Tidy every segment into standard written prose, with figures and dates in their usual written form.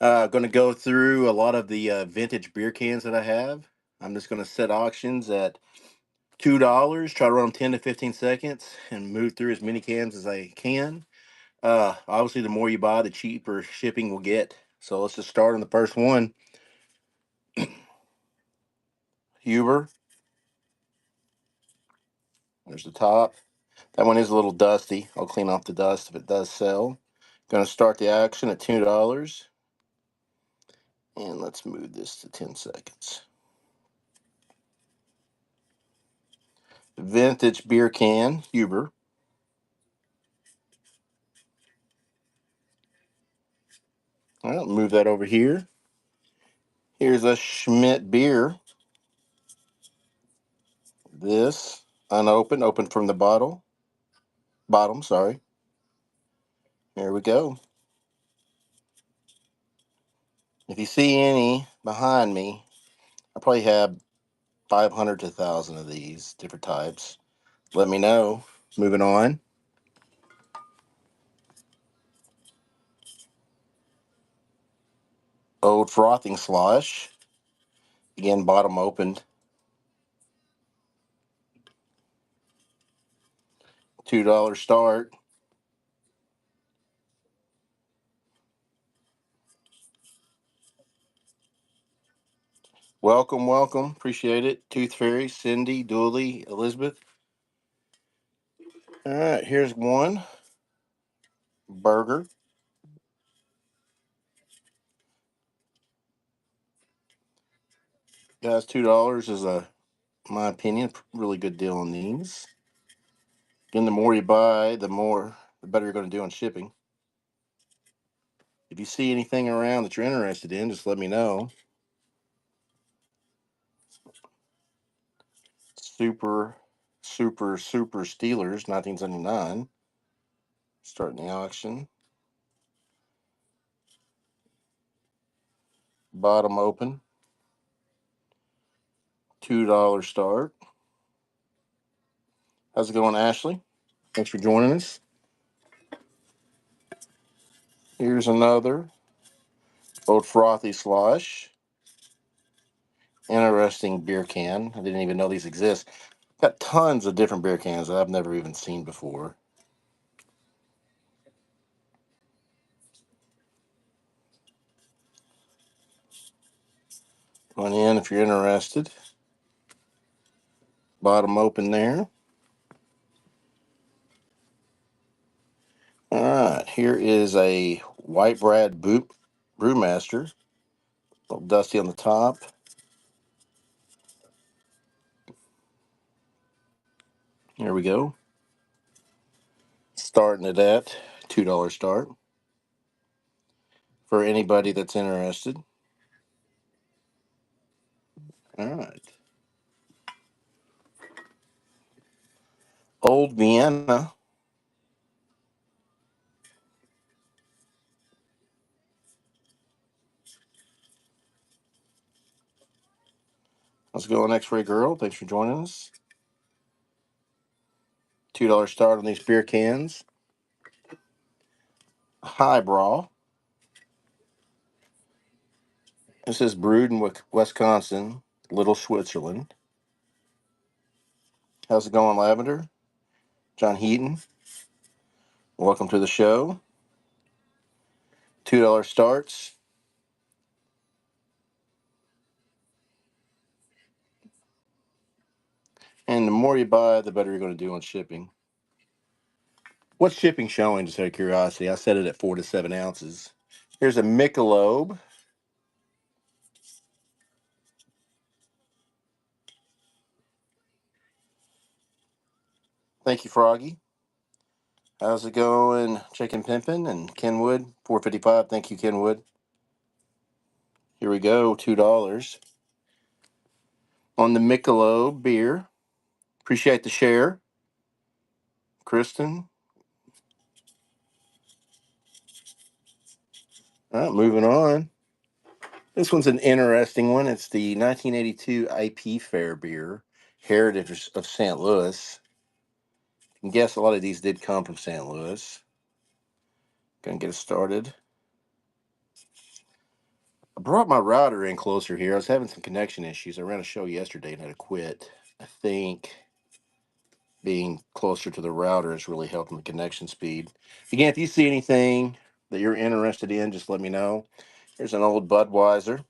Going to go through a lot of the vintage beer cans that I have. I'm just going to set auctions at $2. Try to run them 10 to 15 seconds and move through as many cans as I can. Obviously, the more you buy, the cheaper shipping will get. So let's just start on the first one. Huber. There's the top. That one is a little dusty. I'll clean off the dust if it does sell. Going to start the action at $2. And let's move this to 10 seconds. Vintage beer can, Huber. I'll move that over here. Here's a Schmidt beer. This unopened, opened from the bottle. Bottom, sorry. Here we go. If you see any behind me, I probably have 500 to 1,000 of these different types. Let me know. Moving on. Old frothing slosh. Again, bottom opened. $2 start. Welcome, welcome. Appreciate it. Tooth Fairy, Cindy, Dooley, Elizabeth. All right, here's one. Burger. Guys, $2 is my opinion, really good deal on these. Again, the more you buy, the better you're going to do on shipping. If you see anything around that you're interested in, just let me know. Super, super Steelers, 1979. Starting the auction. Bottom open. $2 start. How's it going, Ashley? Thanks for joining us. Here's another old frothy slosh. Interesting beer can. I didn't even know these exist. Got tons of different beer cans that I've never even seen before. Go on in if you're interested. Bottom open there. All right, here is a White Brad Brewmaster. A little dusty on the top. Here we go. Starting it at $2 start. For anybody that's interested. All right. Old Vienna. Let's go, X-Ray Girl. Thanks for joining us. $2 start on these beer cans. Highbrow. This is brewed in Wisconsin, Little Switzerland. How's it going, Lavender? John Heaton. Welcome to the show. $2 starts. And the more you buy, the better you're going to do on shipping. What's shipping showing, just out of curiosity? I set it at 4 to 7 ounces. Here's a Michelob. Thank you, Froggy. How's it going, Chicken Pimpin' and Kenwood? 455. Thank you, Kenwood. Here we go, $2 on the Michelob beer. Appreciate the share, Kristen. All right, moving on. This one's an interesting one. It's the 1982 IP Fair beer, Heritage of St. Louis. I can guess a lot of these did come from St. Louis. Gonna get it started. I brought my router in closer here. I was having some connection issues. I ran a show yesterday and had to quit. I think being closer to the router is really helping the connection speed. Again, if you see anything that you're interested in, just let me know. Here's an old Budweiser,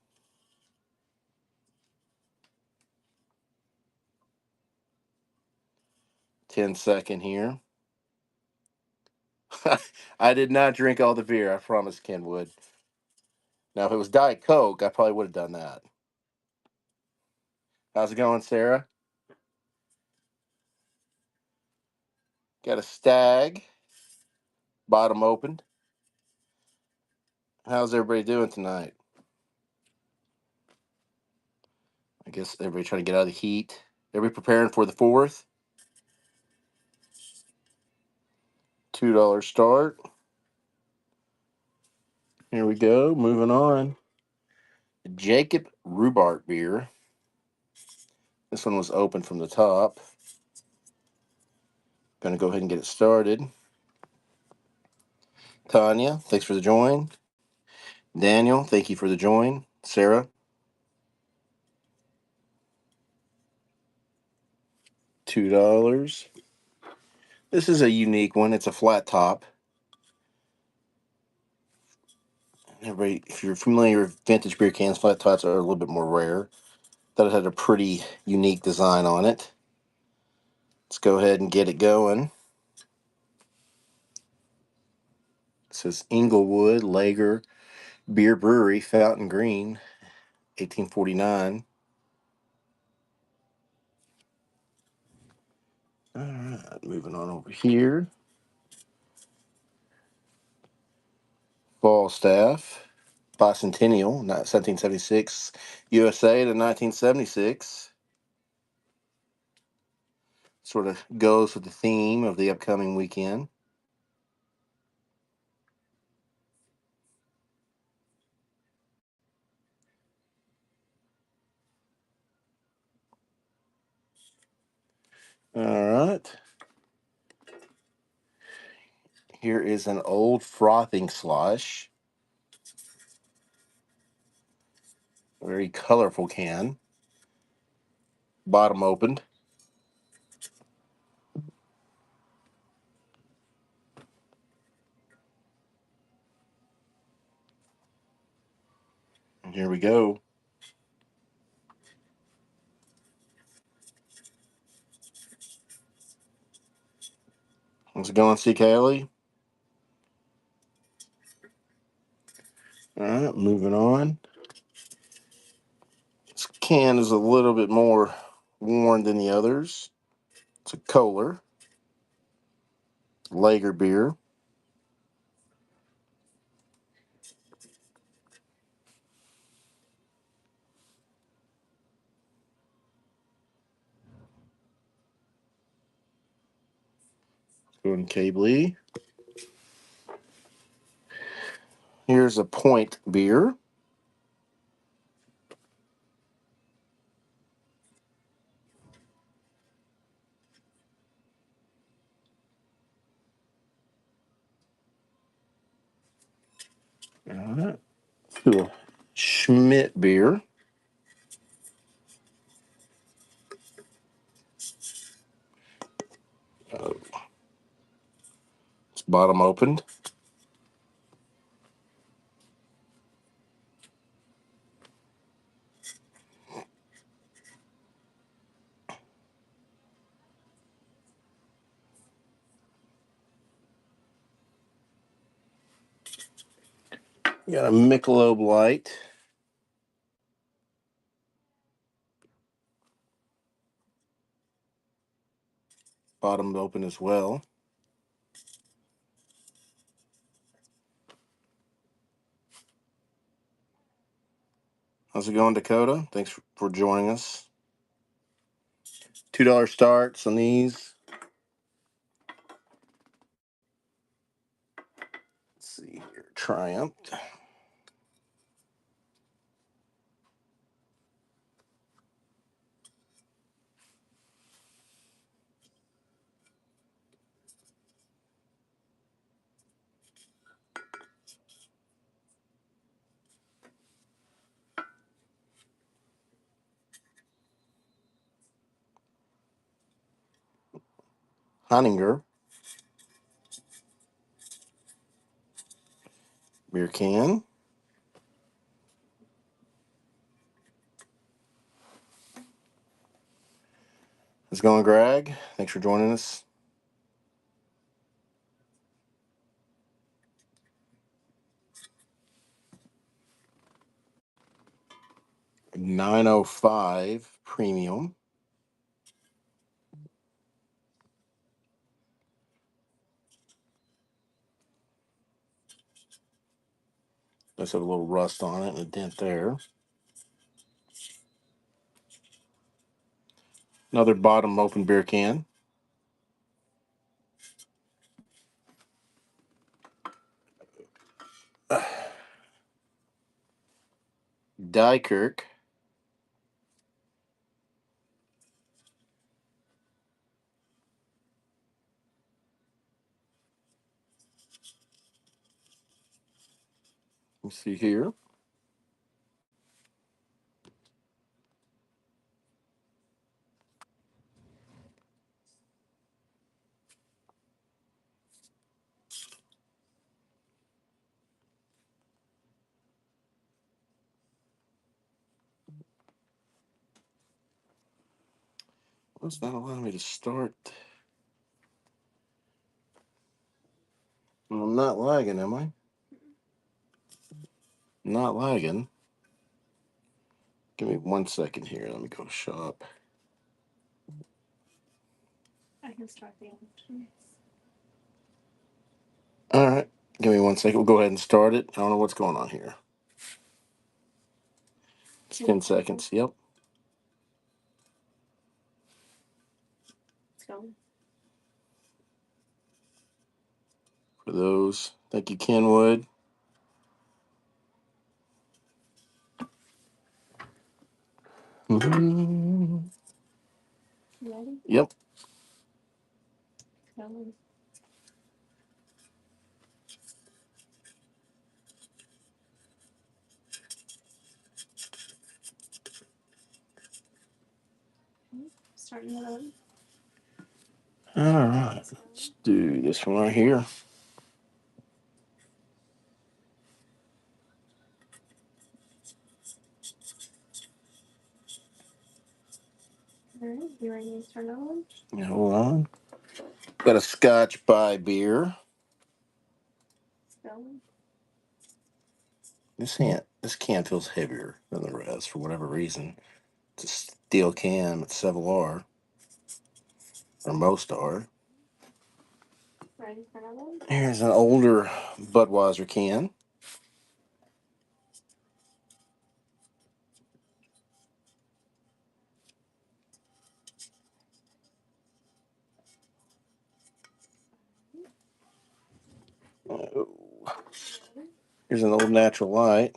10-second here. I did not drink all the beer, I promise, Kenwood. Now, if it was Diet Coke, I probably would have done that. How's it going, Sarah? Got a Stag, bottom opened. How's everybody doing tonight? I guess everybody trying to get out of the heat. Everybody preparing for the 4th. $2 start. Here we go. Moving on. Jacob Rhubarb beer. This one was open from the top. Gonna go ahead and get it started. Tanya, thanks for the join. Daniel, thank you for the join. Sarah, $2. This is a unique one. It's a flat top. Everybody, if you're familiar with vintage beer cans, flat tops are a little bit more rare. Thought it had a pretty unique design on it. Let's go ahead and get it going. It says Inglewood Lager Beer Brewery, Fountain Green, 1849. All right, moving on over here. Falstaff, Bicentennial, 1776, USA to 1976. Sort of goes with the theme of the upcoming weekend. All right. Here is an old frothing slush. Very colorful can. Bottom opened. And here we go. How's it going, C. Kelly? All right, moving on. This can is a little bit more worn than the others. It's a Kohler Lager beer. Going Cably. Here's a Point beer. All right. Cool. Schmidt beer. Oh, it's bottom opened. You got a Michelob Light. Bottom open as well. How's it going, Dakota? Thanks for joining us. $2 starts on these. Let's see here. Triumph. Heininger beer can. How's it going, Greg? Thanks for joining us. $9.05 premium. Does have a little rust on it and a dent there. Another bottom open beer can. Dykirk. Let's see here. What's not allowing me to start? Well, I'm not lagging, am I? Not lagging. Give me 1 second here. Let me go to shop. I can start the engine. All right. Give me 1 second. We'll go ahead and start it. I don't know what's going on here. It's 10 seconds. Yep. It's going. For those. Thank you, Kenwood. Mm-hmm. You ready? Yep. It's going. Starting the load. All right. Let's do this one right here. All right. You ready to turn on? Yeah, hold on. Got a Scotch by beer. It's going. This can feels heavier than the rest for whatever reason. It's a steel can. It's Sevillard, or most are. Ready for another one? Here's an older Budweiser can. Oh. Here's an old Natural Light.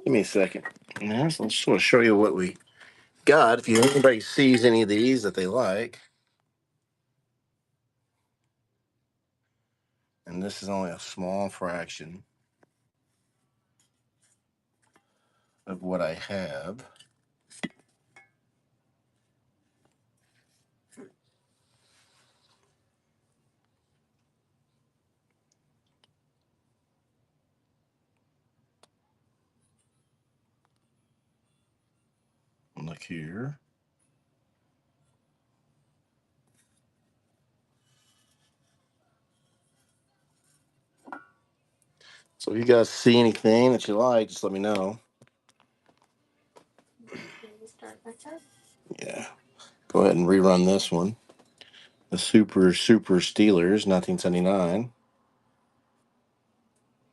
Give me a second. Now, so I just want to show you what we got. If anybody sees any of these that they like, and this is only a small fraction of what I have. Look here. So if you guys see anything that you like, just let me know. Yeah. Go ahead and rerun this one. The Super Steelers, 1979.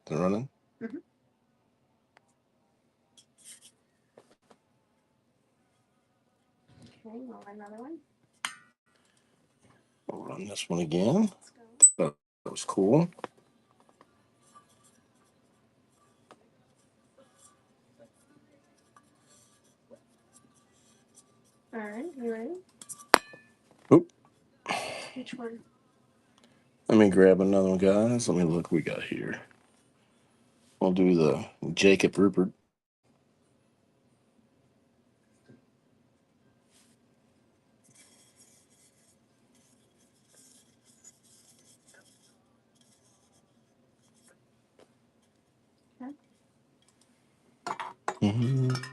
They're running. Mm-hmm. Okay, we'll run another one. We'll run this one again. That was cool. All right, you ready? Oop. Which one? Let me grab another one, guys. Let me look what we got here. We'll do the Jacob Rupert. Mhm.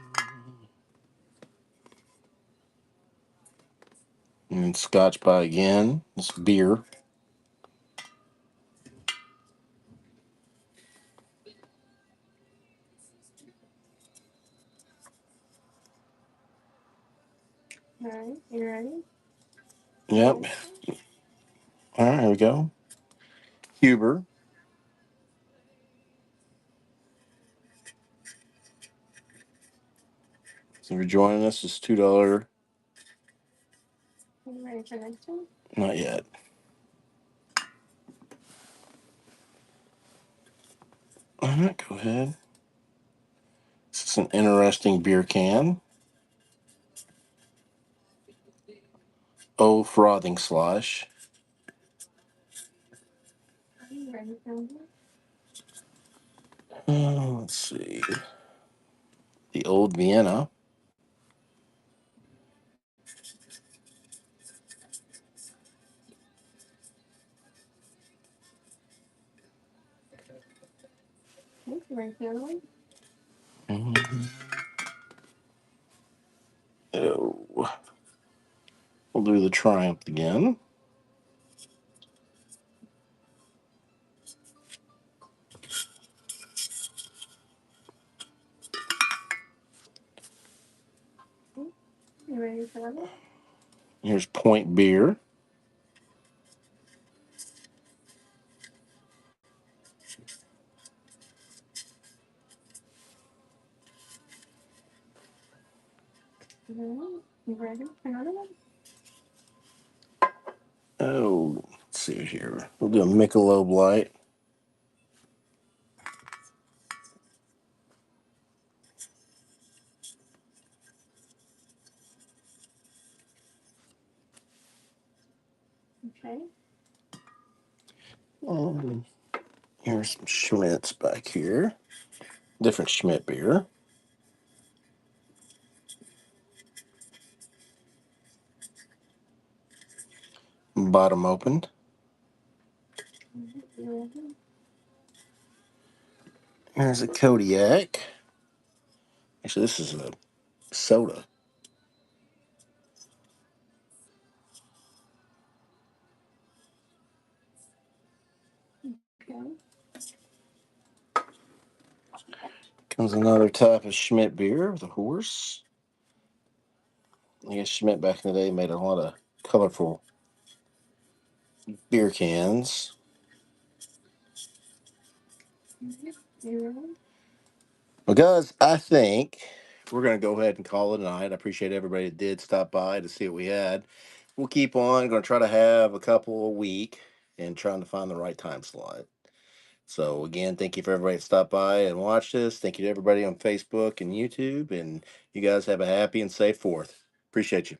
And Scotch pie again. It's beer. All right, you ready? Yep. All right, here we go. Huber. So if you're joining us, it's $2. You ready for next one? Not yet. All right, go ahead. This is an interesting beer can. Oh, frothing slosh. You ready for one? Let's see. The Old Vienna. You ready for another one? Mhm. Oh, we'll do the Triumph again. You ready for another one? Here's Point Beer. You ready for another one? Oh, let's see here. We'll do a Michelob Light. Okay. Um, Here's some Schmidt's back here. Different Schmidt beer. Bottom opened. You ready? Here's a Kodiak. Actually, this is a soda. Okay. Comes another type of Schmidt beer with a horse. I guess Schmidt back in the day made a lot of colorful beer cans. You ready? Well, guys, I think we're going to go ahead and call it a night. I appreciate everybody that did stop by to see what we had. We'll keep on. Going to try to have a couple a week and trying to find the right time slot. So, again, thank you for everybody that stopped by and watched us. Thank you to everybody on Facebook and YouTube. And you guys have a happy and safe 4th. Appreciate you.